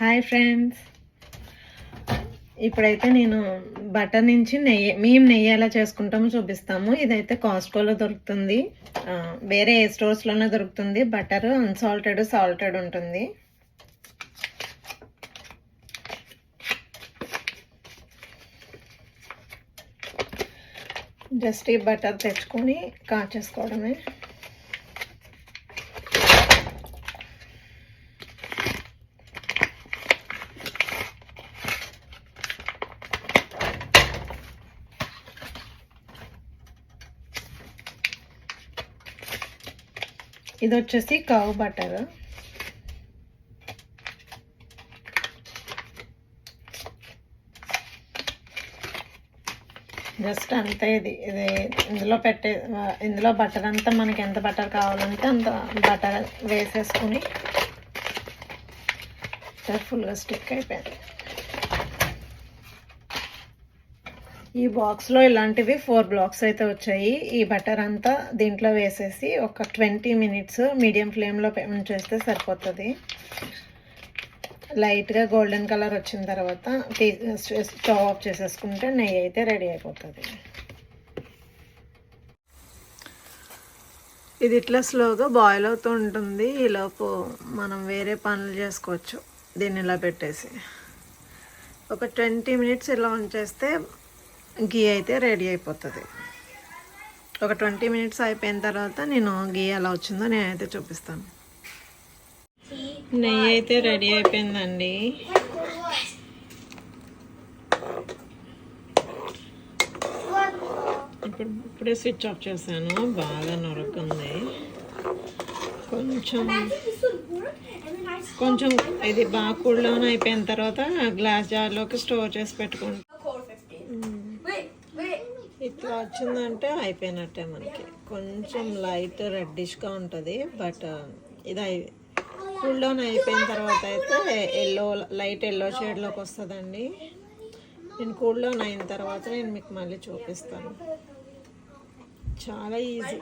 Hi friends, ఇప్పుడైతే నేను butter నుంచి నెయ్యి ఎలా చేసుకుంటామో చూపిస్తాము. ఇదైతే కాస్ట్కోలో దొరుకుతుంది, వేరే ఏ స్టోర్స్లోనే దొరుకుతుంది. బటర్ అన్సాల్టెడ్, సాల్టెడ్ ఉంటుంది. జస్ట్ ఈ బటర్ తెచ్చుకొని కాచేసుకోవడమే. ఇది వచ్చేసి కవ్ బటర్. జస్ట్ అంతే. ఇది ఇందులో బటర్ అంతా మనకి ఎంత బటర్ కావాలంటే అంత బటర్ వేసేసుకుని ఫుల్గా స్టిక్ అయిపోయింది. ఈ బాక్స్లో ఇలాంటివి 4 బ్లాక్స్ అయితే వచ్చాయి. ఈ బటర్ అంతా దీంట్లో వేసేసి ఒక 20 మినిట్స్ మీడియం ఫ్లేమ్లో ఉంచేస్తే సరిపోతుంది. లైట్గా గోల్డెన్ కలర్ వచ్చిన తర్వాత స్టవ్ ఆఫ్ చేసేసుకుంటే నెయ్యి అయితే రెడీ అయిపోతుంది. ఇది ఇట్లా స్లోగా బాయిల్ అవుతూ ఉంటుంది. ఈలోపు మనం వేరే పనులు చేసుకోవచ్చు. దీన్ని ఇలా పెట్టేసి ఒక 20 మినిట్స్ ఇలా ఉంచేస్తే గీ అయితే రెడీ అయిపోతుంది. ఒక 20 మినిట్స్ అయిపోయిన తర్వాత నేను గీ ఎలా వచ్చిందో నేనైతే చూపిస్తాను. నెయ్యి అయితే రెడీ అయిపోయిందండి. ఇప్పుడే స్విచ్ ఆఫ్ చేశాను. బాగా నొరకుంది. కొంచెం ఇది బాగా కూల్ డౌన్ అయిపోయిన తర్వాత గ్లాస్ జార్లోకి స్టోర్ చేసి పెట్టుకుంటాం. ఇట్లా వచ్చిందంటే అయిపోయినట్టే. మనకి కొంచెం లైట్ రెడ్డిష్గా ఉంటుంది, బట్ ఇది కూల్ డౌన్ అయిపోయిన తర్వాత అయితే లైట్ ఎల్లో షేడ్లోకి వస్తుందండి. నేను కూల్ డౌన్ అయిన తర్వాత నేను మీకు మళ్ళీ చూపిస్తాను. చాలా ఈజీ.